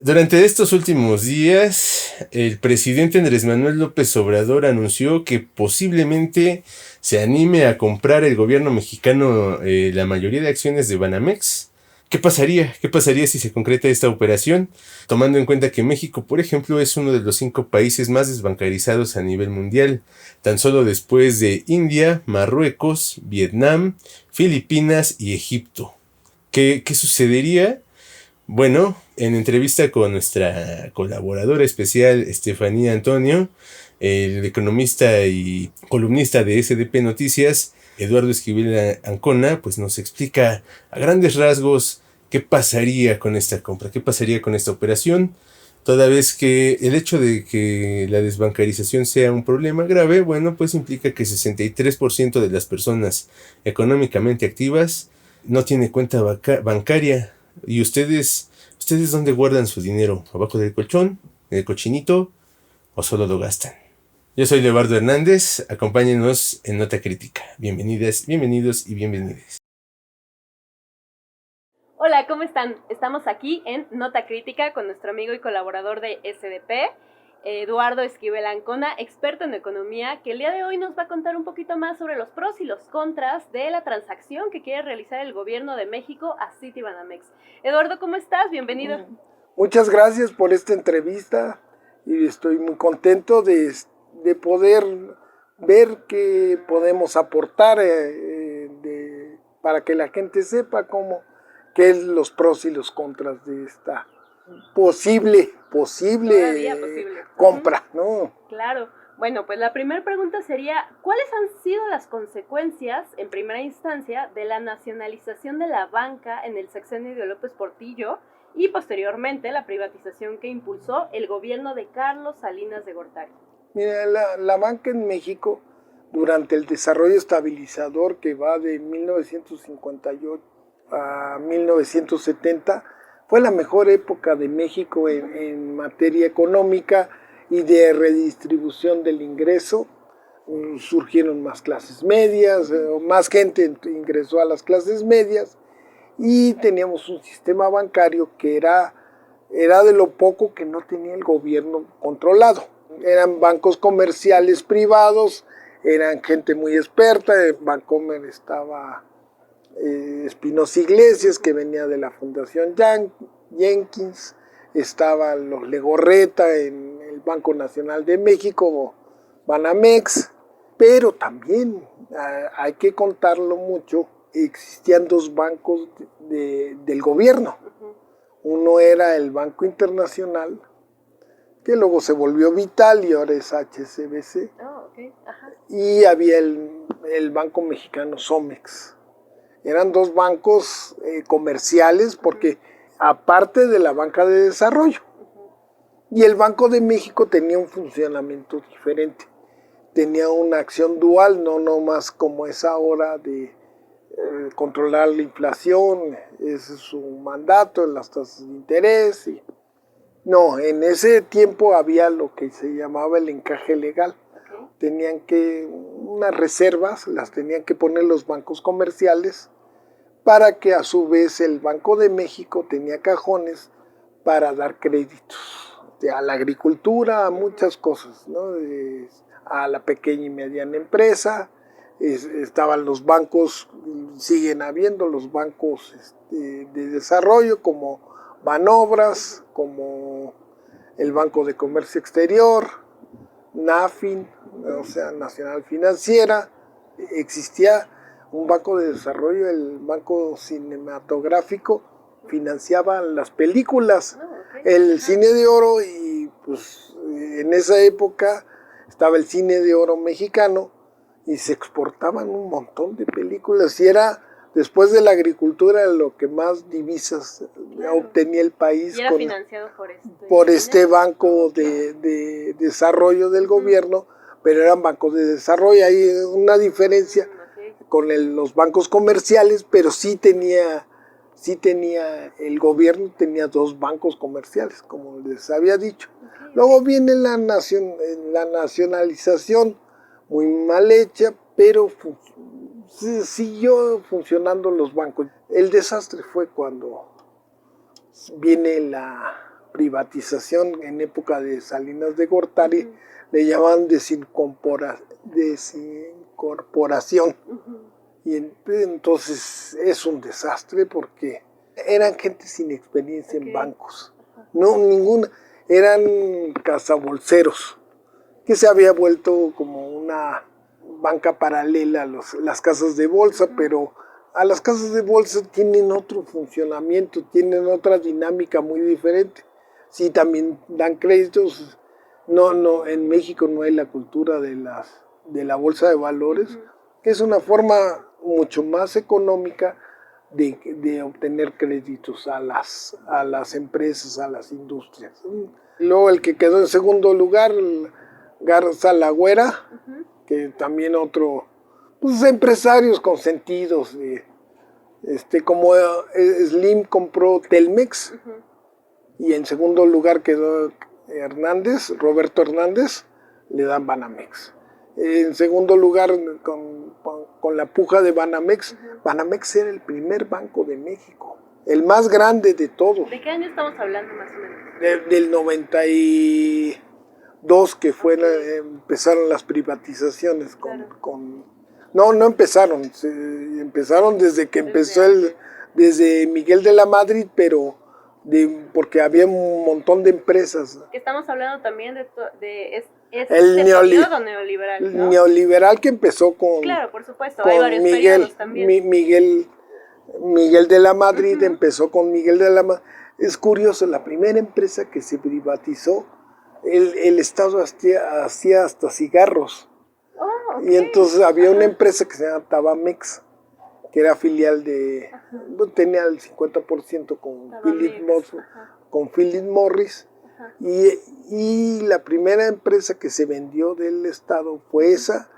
Durante estos últimos días, el presidente Andrés Manuel López Obrador anunció que posiblemente se anime a comprar el gobierno mexicano la mayoría de acciones de Banamex. ¿Qué pasaría? ¿Qué pasaría si se concreta esta operación? Tomando en cuenta que México, por ejemplo, es uno de los 5 países más desbancarizados a nivel mundial, tan solo después de India, Marruecos, Vietnam, Filipinas y Egipto. ¿Qué sucedería? Bueno, en entrevista con nuestra colaboradora especial, Estefanía Antonio, el economista y columnista de SDP Noticias, Eduardo Esquivel Ancona, pues nos explica a grandes rasgos qué pasaría con esta compra, qué pasaría con esta operación, toda vez que el hecho de que la desbancarización sea un problema grave, bueno, pues implica que 63% de las personas económicamente activas no tiene cuenta bancaria. ¿Y ustedes dónde guardan su dinero? ¿Abajo del colchón? ¿En el cochinito? ¿O solo lo gastan? Yo soy Leobardo Hernández, acompáñenos en Nota Crítica. Bienvenidas, bienvenidos y bienvenidas. Hola, ¿cómo están? Estamos aquí en Nota Crítica con nuestro amigo y colaborador de SDP, Eduardo Esquivel Ancona, experto en economía, que el día de hoy nos va a contar un poquito más sobre los pros y los contras de la transacción que quiere realizar el gobierno de México a Citibanamex. Eduardo, ¿cómo estás? Bienvenido. Muchas gracias por esta entrevista y estoy muy contento de poder ver qué podemos aportar para que la gente sepa qué es los pros y los contras de esta posible compra, ¿no? Claro. Bueno, pues la primera pregunta sería, ¿cuáles han sido las consecuencias, en primera instancia, de la nacionalización de la banca en el sexenio de López Portillo y posteriormente la privatización que impulsó el gobierno de Carlos Salinas de Gortari? Mira, la banca en México, durante el desarrollo estabilizador que va de 1958 a 1970, fue la mejor época de México en materia económica y de redistribución del ingreso. Surgieron más clases medias, más gente ingresó a las clases medias y teníamos un sistema bancario que era de lo poco que no tenía el gobierno controlado. Eran bancos comerciales privados, eran gente muy experta. En Bancomer estaba Espinosa Iglesias, que venía de la Fundación Jenkins, estaba los Legorreta en el Banco Nacional de México, Banamex, pero también hay que contarlo mucho, existían dos bancos del gobierno. Uno era el Banco Internacional, que luego se volvió Vital y ahora es HSBC. Y había el Banco Mexicano Somex. Eran dos bancos comerciales porque aparte de la banca de desarrollo. Y el Banco de México tenía un funcionamiento diferente. Tenía una acción dual, no nomás como es ahora de controlar la inflación, ese es su mandato, las tasas de interés. No, en ese tiempo había lo que se llamaba el encaje legal. Tenían unas reservas las tenían que poner los bancos comerciales para que a su vez el Banco de México tenía cajones para dar créditos a la agricultura, a muchas cosas, ¿no? A la pequeña y mediana empresa. Estaban los bancos, siguen habiendo los bancos de desarrollo como Banobras, como el Banco de Comercio Exterior, NAFIN, o sea, Nacional Financiera. Existía un banco de desarrollo, el Banco Cinematográfico, financiaba las películas, el cine de oro, y pues en esa época estaba el cine de oro mexicano y se exportaban un montón de películas y era, después de la agricultura, lo que más divisas obtenía el país. Y era financiado por este banco de desarrollo del gobierno, pero eran bancos de desarrollo. Hay una diferencia con los bancos comerciales, pero sí tenía el gobierno tenía dos bancos comerciales, como les había dicho. Luego viene la nacionalización, muy mal hecha, pero siguió funcionando los bancos. El desastre fue cuando viene la privatización en época de Salinas de Gortari, le llamaban desincorporación. Y entonces es un desastre porque eran gente sin experiencia en bancos. No, ninguna. Eran cazabolseros, que se había vuelto como una banca paralela a las casas de bolsa, pero a las casas de bolsa tienen otro funcionamiento, tienen otra dinámica muy diferente. Sí, también dan créditos. No, en México no hay la cultura de la bolsa de valores, que es una forma mucho más económica de obtener créditos a las empresas, a las industrias. Luego el que quedó en segundo lugar, Garza Lagüera, que también otro, pues empresarios consentidos, como Slim compró Telmex, y en segundo lugar quedó Roberto Hernández, le dan Banamex. En segundo lugar, con la puja de Banamex, Banamex era el primer banco de México, el más grande de todos. ¿De qué año estamos hablando más o menos? Del 92, que empezaron las privatizaciones. No empezaron, empezaron desde que empezó desde Miguel de la Madrid, pero porque había un montón de empresas. Estamos hablando también de el neoliberal, ¿no? Neoliberal, que empezó con... Claro, por supuesto, hay varios periodos también. Miguel de la Madrid empezó con Miguel de la Madrid. Es curioso, la primera empresa que se privatizó, el Estado hacía hasta cigarros. Oh, okay. Y entonces había una empresa que se llama Tabamex, que era filial tenía el 50% con Philip Morris. Y la primera empresa que se vendió del Estado fue esa,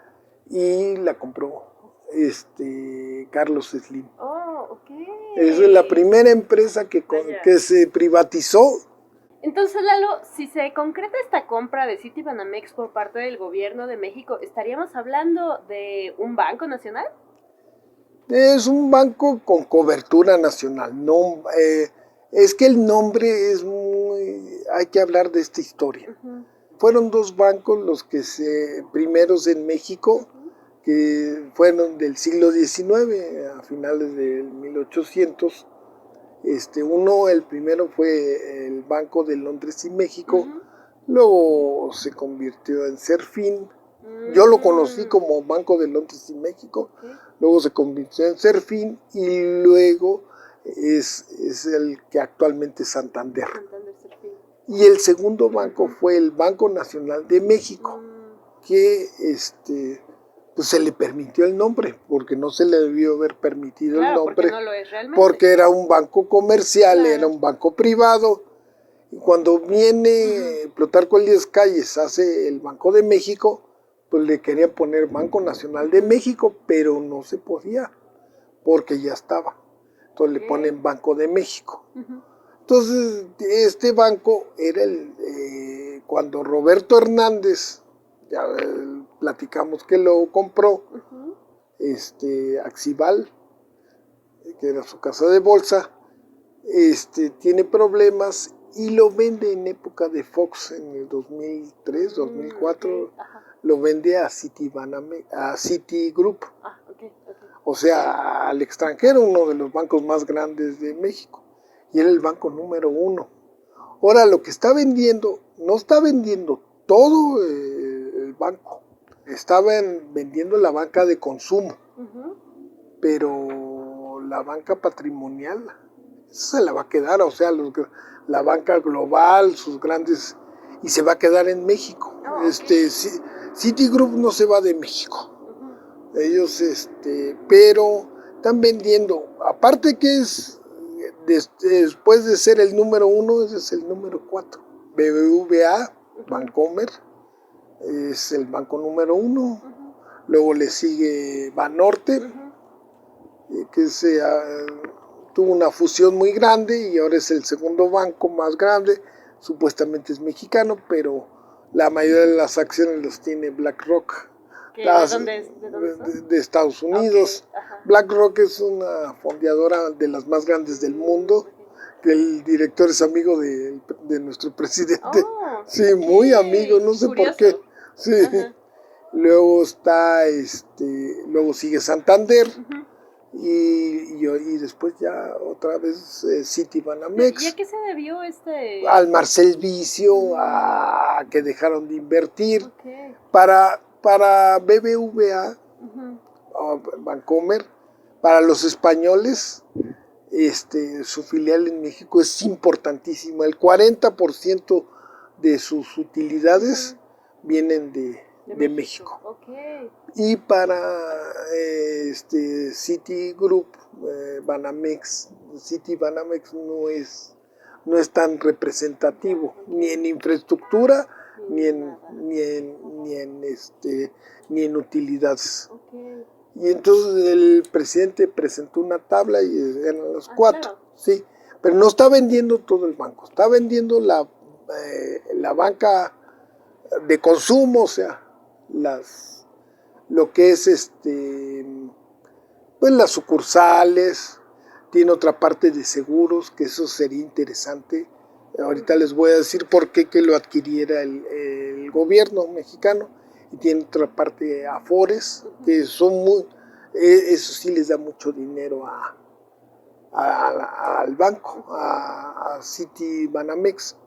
y la compró Carlos Slim. Oh, okay. Es la primera empresa que se privatizó. Entonces, Lalo, si se concreta esta compra de Citibanamex por parte del gobierno de México, ¿estaríamos hablando de un banco nacional? Es un banco con cobertura nacional. No, es que el nombre es hay que hablar de esta historia. Fueron dos bancos los que primeros en México, que fueron del siglo XIX, a finales del 1800. El primero fue el Banco de Londres y México, luego se convirtió en Serfín. Yo lo conocí como Banco de Londres y México, luego se convirtió en Serfín, y luego es el que actualmente es Santander. Y el segundo banco fue el Banco Nacional de México, que pues se le permitió el nombre, porque no se le debió haber permitido el nombre, porque no lo es realmente. Porque era un banco comercial, era un banco privado. Y cuando viene Plutarco Elías Calles, hace el Banco de México, pues le querían poner Banco Nacional de México, pero no se podía, porque ya estaba. Entonces le ponen Banco de México. Entonces, este banco era cuando Roberto Hernández, ya platicamos que lo compró, Axival, que era su casa de bolsa, tiene problemas y lo vende en época de Fox en el 2003, 2004, lo vende a Citigroup, o sea, al extranjero, uno de los bancos más grandes de México, y era el banco número 1. Ahora, lo que está vendiendo, no está vendiendo todo el banco, estaban vendiendo la banca de consumo, pero la banca patrimonial se la va a quedar, o sea, la banca global, sus grandes, y se va a quedar en México. Citigroup no se va de México. Ellos, pero están vendiendo, aparte que es, después de ser el número 1, ese es el número 4. BBVA, Bancomer, es el banco número 1. Luego le sigue Banorte, que tuvo una fusión muy grande y ahora es el segundo banco más grande. Supuestamente es mexicano, pero la mayoría de las acciones las tiene BlackRock. ¿De dónde son? De Estados Unidos. BlackRock es una fondeadora de las más grandes del mundo, que el director es amigo de nuestro presidente. Oh, Sí, muy amigo, no sé curioso. por qué. Sí. Ajá. Luego está, luego sigue Santander. Ujú. Y después ya otra vez ¿Y Citibanamex, a qué se debió este...? al Marcel Vicio, a que dejaron de invertir. Ok. Para BBVA, Ujú. Bancomer, para los españoles, su filial en México es importantísima. El 40% de sus utilidades vienen de México. Ok. Y para Citigroup, Banamex, Citibanamex no es tan representativo, ni en infraestructura, ni en utilidades. Okay. Y entonces el presidente presentó una tabla y eran los cuatro, claro. sí, pero no está vendiendo todo el banco, está vendiendo la banca de consumo, o sea, lo que es pues las sucursales, tiene otra parte de seguros, que eso sería interesante. Ahorita les voy a decir por qué que lo adquiriera el gobierno mexicano. Y tiene otra parte de Afores, que son eso sí les da mucho dinero al banco, a Citibanamex.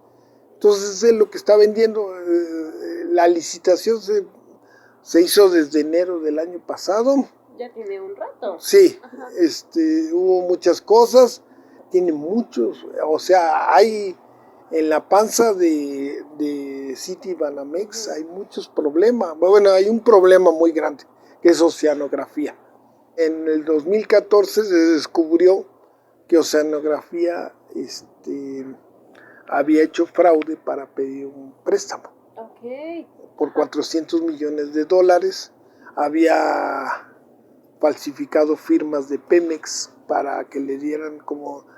Entonces es lo que está vendiendo. La licitación se hizo desde enero del año pasado. Ya tiene un rato. Sí, hubo muchas cosas, tiene muchos, o sea, hay en la panza de Citibanamex hay muchos problemas. Bueno, hay un problema muy grande, que es Oceanografía. En el 2014 se descubrió que Oceanografía había hecho fraude para pedir un préstamo. Okay. Por $400 millones. Había falsificado firmas de Pemex para que le dieran como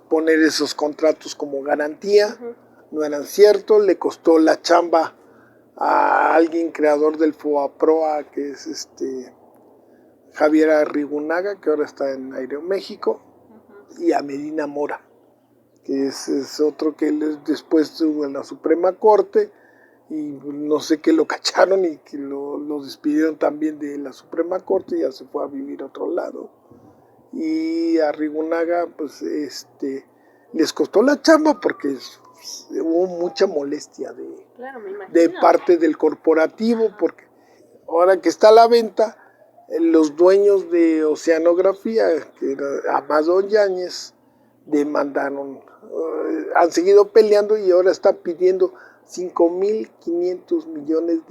poner esos contratos como garantía. No eran ciertos, le costó la chamba a alguien creador del FOAPROA, que es Javier Arrigunaga, que ahora está en Aeroméxico, y a Medina Mora, que es otro que después estuvo en la Suprema Corte, y no sé qué lo cacharon y que lo despidieron también de la Suprema Corte y ya se fue a vivir a otro lado. Y a Arrigunaga, pues, les costó la chamba porque hubo mucha molestia Claro, me imagino. de parte del corporativo, porque ahora que está a la venta, los dueños de Oceanografía, que era Amado Yáñez, demandaron, han seguido peleando y ahora están pidiendo $5.500 millones.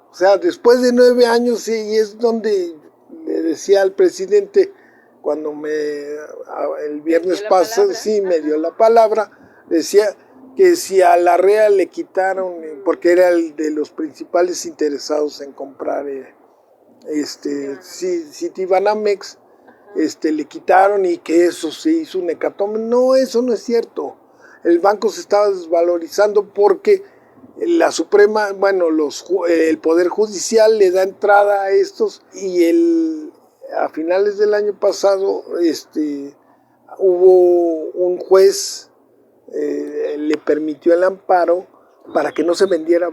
O sea, después de 9 años, sí, y es donde le decía al presidente, cuando el viernes pasado, sí, me dio la palabra, decía que si a Larrea le quitaron, porque era el de los principales interesados en comprar Citibanamex, le quitaron y que eso se hizo un hecatombe. No, eso no es cierto. El banco se estaba desvalorizando porque la Suprema, bueno, el Poder Judicial le da entrada a estos y a finales del año pasado hubo un juez, le permitió el amparo para que no se vendiera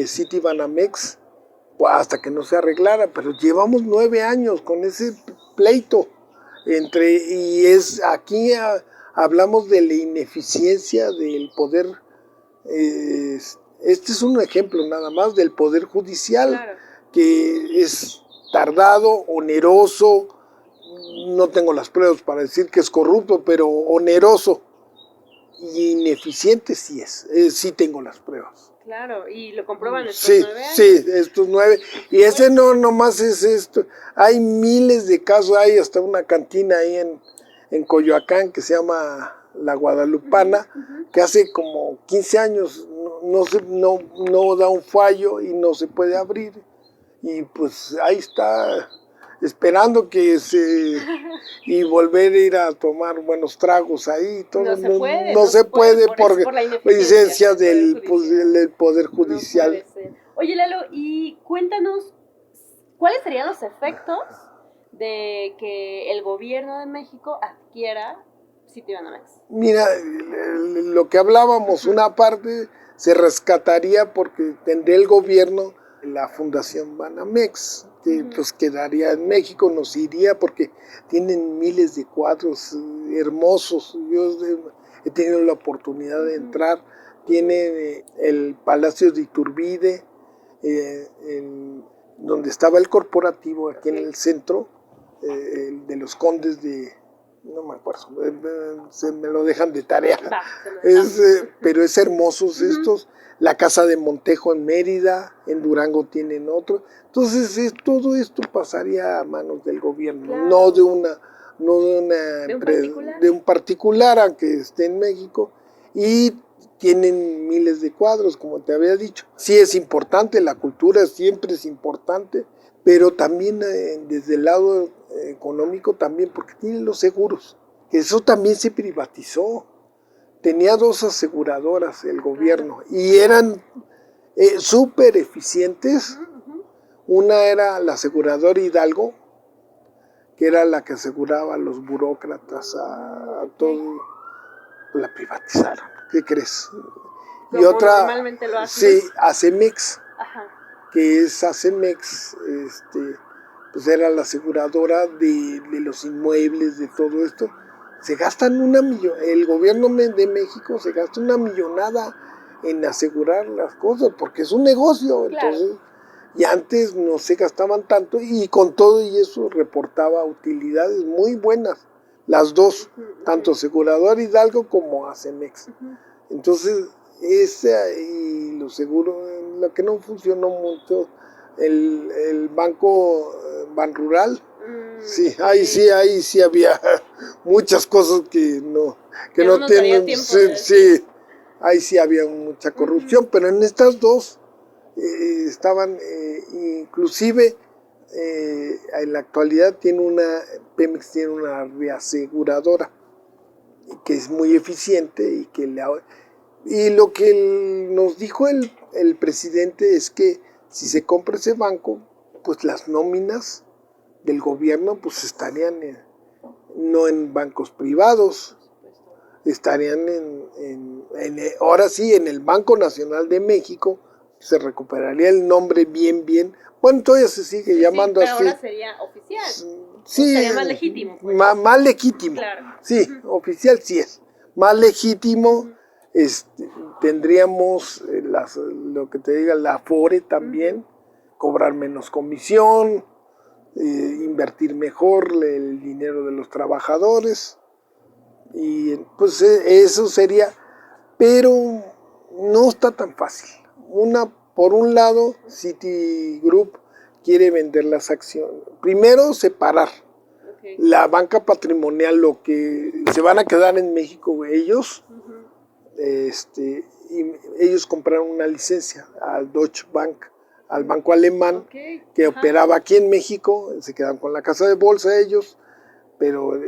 Citibanamex hasta que no se arreglara, pero llevamos 9 años con ese pleito aquí hablamos de la ineficiencia del poder. Este es un ejemplo nada más del poder judicial, claro, que es tardado, oneroso. No tengo las pruebas para decir que es corrupto, pero oneroso y ineficiente sí es. Sí tengo las pruebas. Claro, y lo comprueban estos 9 años. Sí, estos 9. Y ese no nomás es esto. Hay miles de casos. Hay hasta una cantina ahí en Coyoacán que se llama La Guadalupana, que hace como 15 años no da un fallo y no se puede abrir. Y pues ahí está, esperando y volver a ir a tomar buenos tragos ahí. Todo no se puede por la licencia del Poder Judicial. No. Oye, Lalo, y cuéntanos, ¿cuáles serían los efectos de que el gobierno de México adquiera Citibanamex? Mira, lo que hablábamos, una parte se rescataría porque tendría el gobierno la Fundación Banamex, que pues quedaría en México, nos iría porque tienen miles de cuadros hermosos. Yo he tenido la oportunidad de entrar. Tiene el Palacio de Iturbide, donde estaba el corporativo aquí en el centro, de los condes de, no me acuerdo, se me lo dejan de tarea, pero es hermosos estos. La Casa de Montejo en Mérida, en Durango tienen otro. Entonces todo esto pasaría a manos del gobierno, claro. no de un particular, aunque esté en México, y tienen miles de cuadros, como te había dicho. Sí es importante, la cultura siempre es importante, pero también desde el lado económico también, porque tienen los seguros, que eso también se privatizó. Tenía 2 aseguradoras el gobierno y eran súper eficientes. Una era la aseguradora Hidalgo, que era la que aseguraba a los burócratas, a todo. La privatizaron, ¿qué crees? Y otra, sí, Acemex, que es Acemex, pues era la aseguradora de los inmuebles, de todo esto. Se gastan el gobierno de México se gasta una millonada en asegurar las cosas, porque es un negocio, claro. Entonces, y antes no se gastaban tanto, y con todo y eso reportaba utilidades muy buenas, las dos, tanto aseguradora Hidalgo como Acemex. Entonces, y lo seguro, lo que no funcionó mucho, el banco Banrural. Sí, ahí sí había muchas cosas que no tienen. Sí, ahí sí había mucha corrupción, pero en estas dos estaban, inclusive en la actualidad Pemex tiene una reaseguradora que es muy eficiente y lo que nos dijo el presidente es que si se compra ese banco, pues las nóminas del gobierno pues estarían no en bancos privados, estarían ahora sí en el Banco Nacional de México. Se recuperaría el nombre bien, bueno, todavía se sigue llamando pero así. Ahora sería oficial, sí, sería más legítimo, pues. Más legítimo, claro. Sí, oficial sí es, más legítimo. Tendríamos lo que te diga, la Afore también, cobrar menos comisión, invertir mejor el dinero de los trabajadores, y pues eso sería, pero no está tan fácil. Por un lado, Citigroup quiere vender las acciones, primero separar la banca patrimonial, lo que se van a quedar en México ellos, y ellos compraron una licencia al Deutsche Bank, al banco alemán, que operaba aquí en México. Se quedan con la casa de bolsa ellos, pero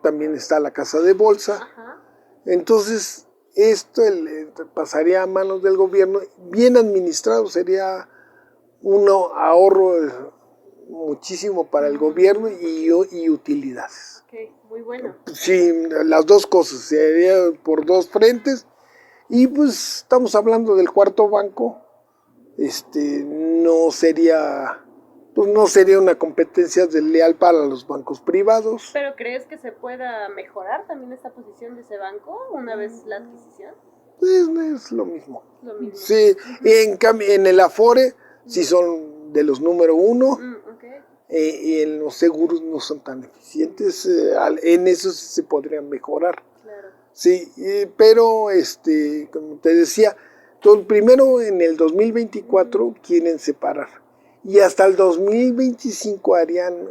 también está la casa de bolsa. Entonces esto pasaría a manos del gobierno, bien administrado, sería un ahorro muchísimo para el gobierno y utilidades. Muy bueno. Sí, las dos cosas, sería por dos frentes. Y pues estamos hablando del cuarto banco. No sería una competencia desleal para los bancos privados. ¿Pero crees que se pueda mejorar también esta posición de ese banco una vez la adquisición? Pues es lo mismo. Sí, en el Afore sí son de los número 1. Y en los seguros no son tan eficientes. En eso sí se podrían mejorar. Claro. Sí, pero como te decía, primero en el 2024 quieren separar, y hasta el 2025 harían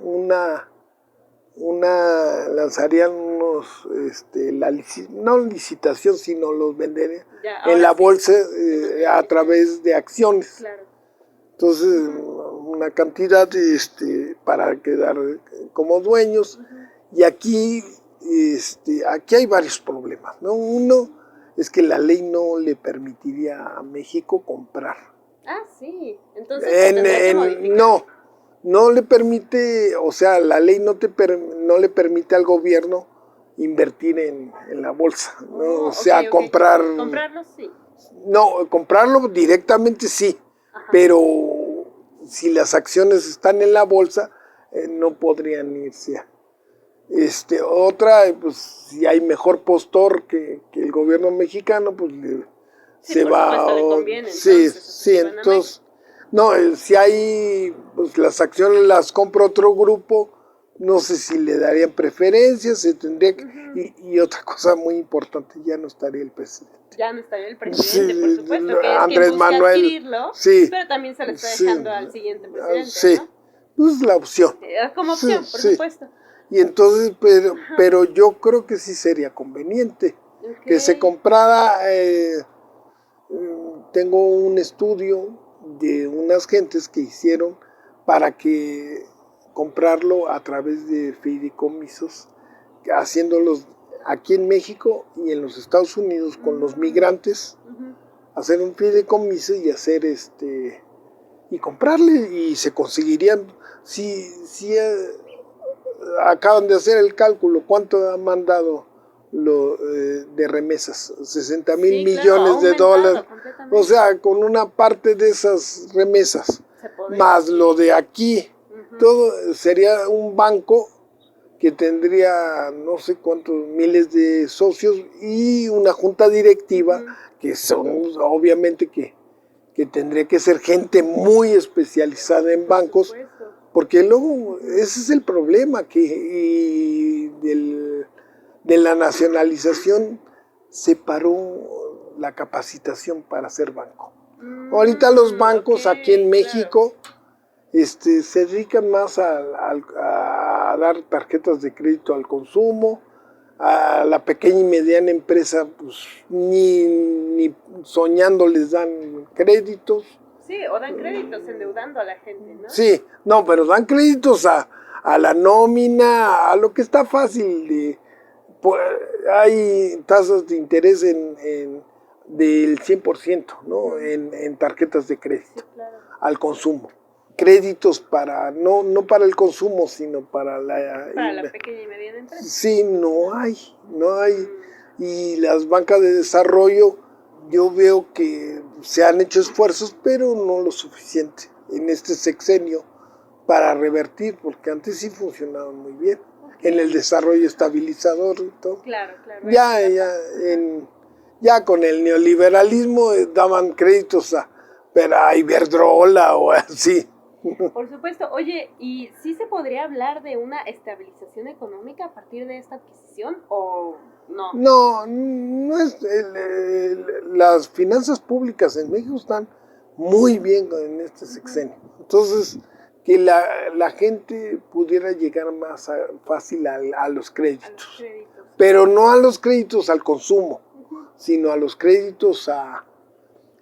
lanzarían unos, no licitación, sino los venderían en la bolsa a través de acciones. Claro. Entonces, una cantidad para quedar como dueños. Y aquí hay varios problemas, ¿no? Uno es que la ley no le permitiría a México comprar. Sí. Entonces, no le permite, o sea, la ley no le permite al gobierno invertir en la bolsa, ¿no? Oh, O sea, ok. Comprarlos sí. No, comprarlo directamente sí, Ajá. pero si las acciones están en la bolsa, no podrían irse a... Otra, pues si hay mejor postor que el gobierno mexicano, pues Sí, se por va. supuesto, le conviene, Sí, entonces, sí, efectivamente. entonces, no, si hay, pues las acciones las compra otro grupo, no sé si le darían preferencias, se tendría que, y otra cosa muy importante, ya no estaría el presidente. Ya no estaría el presidente, Sí, por supuesto, que es Andrés quien busca Manuel, adquirirlo, sí, pero también se lo está sí, dejando al siguiente presidente, sí, ¿no? pues la opción. Como Sí, opción, por sí. supuesto. Y entonces, pero yo creo que sí sería conveniente que se Ok. comprara. Tengo un estudio de unas gentes que hicieron para que comprarlo a través de fideicomisos, haciéndolos aquí en México y en los Estados Unidos con los migrantes, hacer un fideicomiso y hacer y comprarle y se conseguirían. Si acaban de hacer el cálculo, ¿cuánto han mandado de remesas? 60,000 Sí, claro, millones ha de aumentado dólares. completamente. O sea, con una parte de esas remesas, Se podría. más lo de aquí, todo sería un banco que tendría no sé cuántos miles de socios y una junta directiva que son obviamente que tendría que ser gente muy especializada en bancos, supuesto. porque luego ese es el problema de la nacionalización se paró la capacitación para ser banco. Ahorita los bancos Ok, aquí en claro. México se dedican más a dar tarjetas de crédito al consumo, a la pequeña y mediana empresa, pues ni soñando les dan créditos. Sí, o dan créditos endeudando a la gente, ¿no? Sí, no, pero dan créditos a la nómina, a lo que está fácil. Hay tasas de interés del 100%, ¿no? En tarjetas de crédito, Sí, claro. al consumo. Créditos para, no para el consumo, sino para Para la pequeña y mediana empresa. Sí, no hay. Y las bancas de desarrollo, yo veo que se han hecho esfuerzos, pero no lo suficiente en este sexenio para revertir, porque antes sí funcionaban muy bien. En el desarrollo estabilizador y todo. Claro. Ya con el neoliberalismo daban créditos a Iberdrola o así. Por supuesto. Oye, ¿y sí se podría hablar de una estabilización económica a partir de esta adquisición o no? No es. Las finanzas públicas en México están muy bien en este sexenio. Entonces, que la gente pudiera llegar más fácil a los créditos. Pero no a los créditos al consumo, sino a los créditos a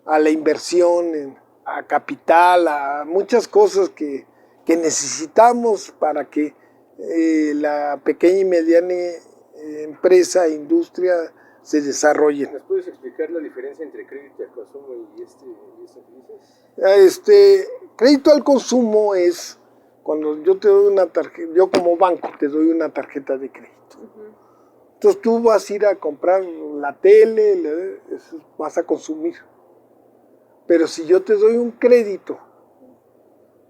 la inversión, a capital, a muchas cosas que necesitamos para que la pequeña y mediana empresa, industria se desarrollen. ¿Nos puedes explicar la diferencia entre crédito al consumo y esto que dices? Crédito al consumo es cuando yo te doy una tarjeta, yo como banco te doy una tarjeta de crédito. Entonces tú vas a ir a comprar la tele, vas a consumir. Pero si yo te doy un crédito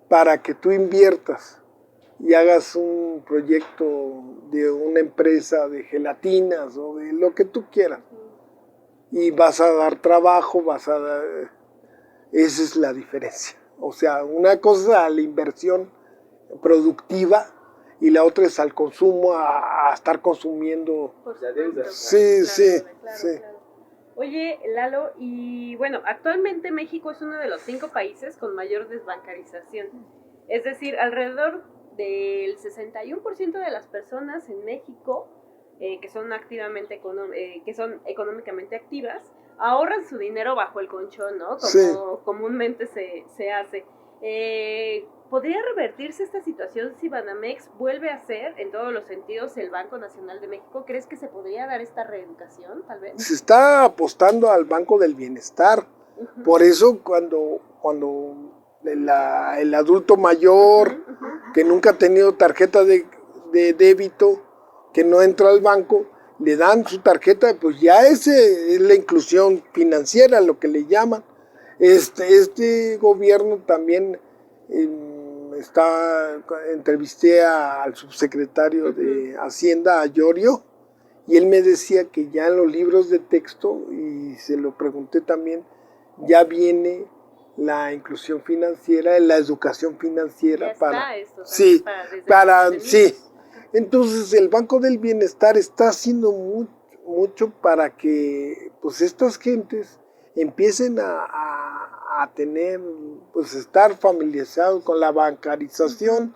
para que tú inviertas y hagas un proyecto de una empresa de gelatinas o de lo que tú quieras, y vas a dar trabajo, esa es la diferencia. O sea, una cosa es la inversión productiva y la otra es al consumo, a estar consumiendo. La deuda. Sí. Claro. Oye, Lalo, y bueno, actualmente México es uno de los 5 países con mayor desbancarización. Es decir, alrededor del 61% de las personas en México que son económicamente activas, ahorran su dinero bajo el colchón, ¿no? Como comúnmente se hace. ¿Podría revertirse esta situación si Banamex vuelve a ser, en todos los sentidos, el Banco Nacional de México? ¿Crees que se podría dar esta reeducación, tal vez? Se está apostando al Banco del Bienestar. Por eso cuando el adulto mayor que nunca ha tenido tarjeta de débito que no entra al banco, le dan su tarjeta, pues ya ese es la inclusión financiera, lo que le llaman. Este gobierno también entrevisté al subsecretario de Hacienda, a Llorio, y él me decía que ya en los libros de texto, y se lo pregunté también, ya viene la inclusión financiera, la educación financiera sí. Entonces el Banco del Bienestar está haciendo mucho para que pues estas gentes empiecen a tener, pues estar familiarizados con la bancarización,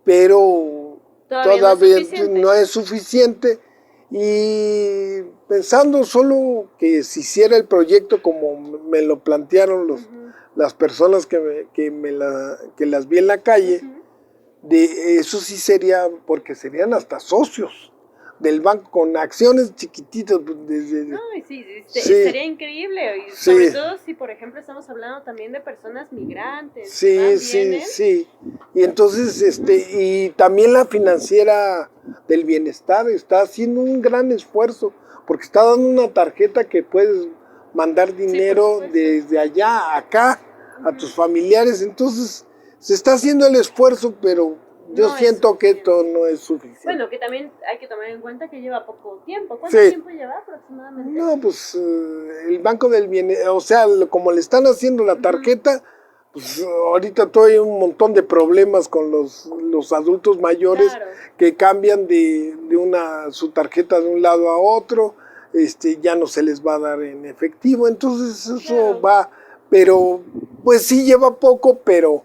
pero todavía no es suficiente. Y pensando solo que se hiciera el proyecto como me lo plantearon las personas que las vi en la calle, de eso sí sería, porque serían hasta socios del banco con acciones chiquititas no, sí, sería increíble, y sobre todo si por ejemplo estamos hablando también de personas migrantes. Sí, y entonces y también la financiera del bienestar está haciendo un gran esfuerzo, porque está dando una tarjeta que puedes mandar dinero desde allá a acá a tus familiares. Entonces se está haciendo el esfuerzo, pero yo siento que esto no es suficiente. Bueno, que también hay que tomar en cuenta que lleva poco tiempo. ¿Cuánto tiempo lleva aproximadamente? No, pues el Banco del Bienestar, o sea, como le están haciendo la tarjeta, pues ahorita todavía hay un montón de problemas con los adultos mayores que cambian de su tarjeta de un lado a otro, ya no se les va a dar en efectivo, entonces eso va, pero pues sí lleva poco, pero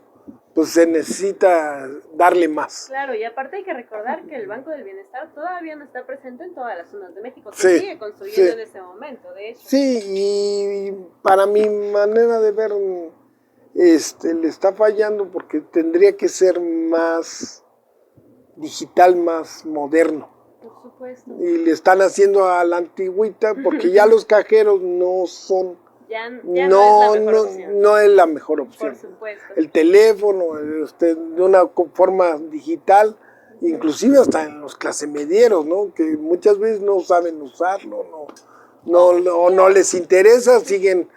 pues se necesita darle más. Claro, y aparte hay que recordar que el Banco del Bienestar todavía no está presente en todas las zonas de México, se sigue construyendo en ese momento, de hecho. Sí, y para mi manera de ver, le está fallando porque tendría que ser más digital, más moderno. Por supuesto. Y le están haciendo a la antigüita porque ya los cajeros no son... no es la mejor opción. Por supuesto. El teléfono, de una forma digital, inclusive hasta en los clasemedieros, ¿no? Que muchas veces no saben usarlo, no les interesa, siguen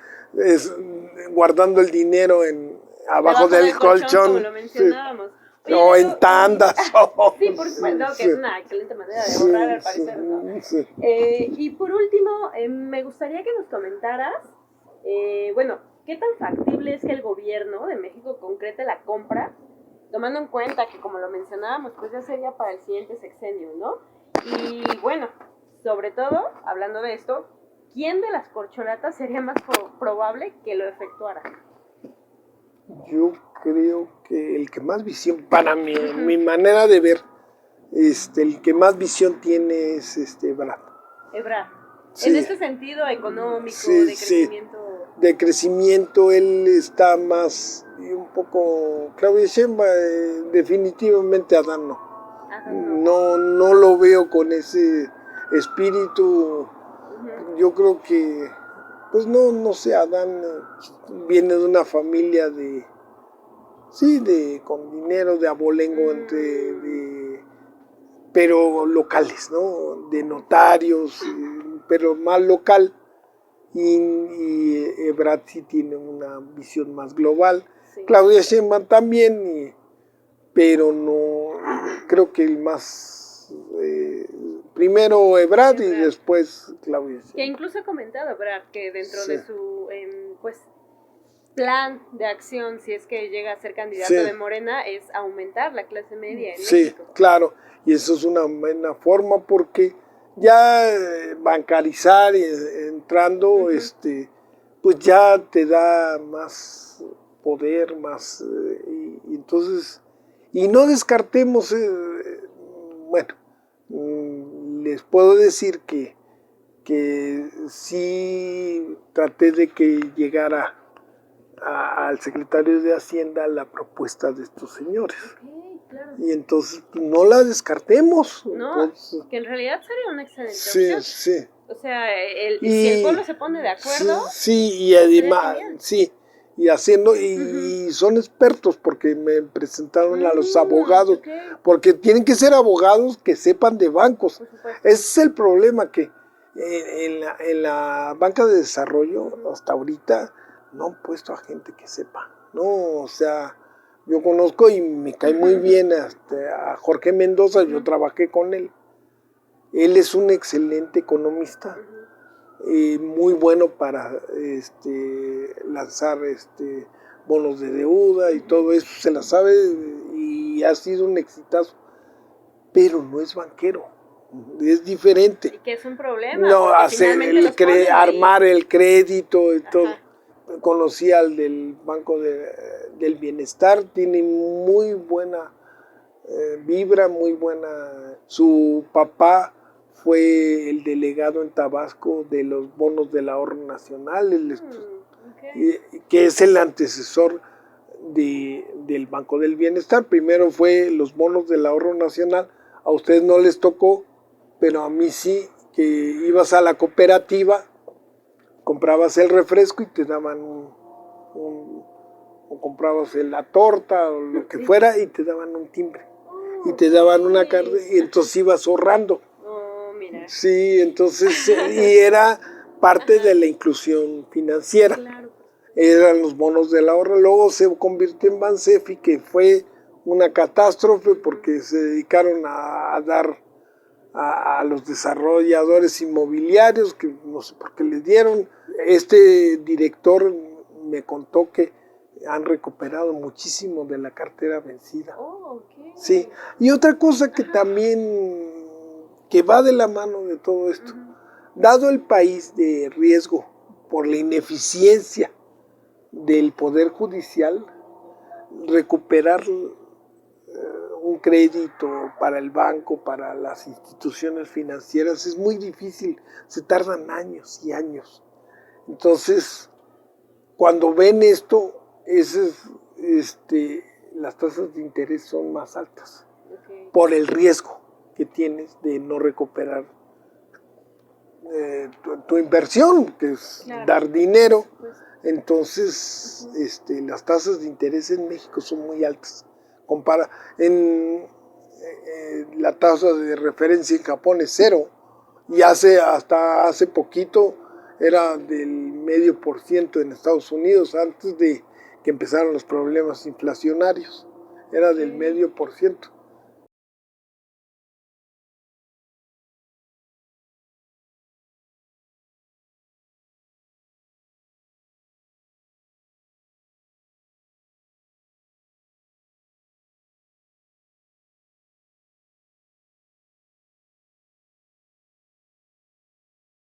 guardando el dinero abajo del colchón. Como lo mencionábamos. O en tandas. Sí, por supuesto, que es una excelente manera de ahorrar al parecer, ¿no? Y por último, me gustaría que nos comentaras, bueno, ¿qué tan factible es que el gobierno de México concrete la compra, tomando en cuenta que, como lo mencionábamos, pues ya sería para el siguiente sexenio, ¿no? Y bueno, sobre todo, hablando de esto, ¿quién de las corcholatas sería más probable que lo efectuara? Yo creo que el que más visión, para mí, mi manera de ver, el que más visión tiene es Ebrard. Ebrard. Sí. En este sentido económico, de crecimiento. De crecimiento, él está más, un poco, Claudia Sheinbaum, definitivamente Adán no. No lo veo con ese espíritu. Yo creo que, pues no sé, Adán viene de una familia con dinero, de abolengo, pero locales, ¿no? De notarios, pero más local. Y Ebrard sí tiene una visión más global. Sí. Claudia Sheinbaum también, pero no, creo que el más, primero Ebrard y después Claudia Sheinbaum. Que incluso ha comentado Ebrard que dentro de su plan de acción, si es que llega a ser candidato de Morena, es aumentar la clase media en México. Sí, claro, y eso es una buena forma porque ya bancarizar y entrando, pues ya te da más poder, más, y entonces, y no descartemos, les puedo decir que sí traté de que llegara al secretario de Hacienda la propuesta de estos señores. Okay, claro. Y entonces no la descartemos. No, entonces, que en realidad sería una excelente opción. Sí. O sea, si el pueblo se pone de acuerdo. Sí, y además, sí, y haciendo, y son expertos porque me presentaron a los abogados, ok. porque tienen que ser abogados que sepan de bancos. Por supuesto. Ese es el problema, que en la banca de desarrollo hasta ahorita no han puesto a gente que sepa, no, o sea, yo conozco y me cae muy bien a Jorge Mendoza, yo trabajé con él es un excelente economista, muy bueno para lanzar bonos de deuda y todo eso, se la sabe y ha sido un exitazo, pero no es banquero, es diferente. Y que es un problema. No, porque hacer finalmente los ponen ahí. armar el crédito y todo. Ajá. Conocí al del Banco del Bienestar, tiene muy buena vibra, muy buena. Su papá fue el delegado en Tabasco de los bonos del ahorro nacional, Ok. que es el antecesor del Banco del Bienestar. Primero fue los bonos del ahorro nacional, a ustedes no les tocó, pero a mí sí, que ibas a la cooperativa, comprabas el refresco y te daban o comprabas la torta o lo que fuera y te daban un timbre. Y te daban una carta y entonces ibas ahorrando. Oh, mira. Sí, entonces, y era parte de la inclusión financiera. Claro. Eran los bonos del ahorro. Luego se convirtió en Bansefi, que fue una catástrofe porque se dedicaron a dar a los desarrolladores inmobiliarios, que no sé por qué les dieron. Este director me contó que han recuperado muchísimo de la cartera vencida. Oh, okay. Sí, y otra cosa que también que va de la mano de todo esto, dado el país de riesgo por la ineficiencia del Poder Judicial, recuperar un crédito para el banco, para las instituciones financieras, es muy difícil, se tardan años y años. Entonces, cuando ven esto, las tasas de interés son más altas, por el riesgo que tienes de no recuperar tu inversión, que es dar dinero. Entonces, las tasas de interés en México son muy altas. La tasa de referencia en Japón es 0 y hasta hace poquito era del 0,5% en Estados Unidos, antes de que empezaron los problemas inflacionarios, era del 0,5%.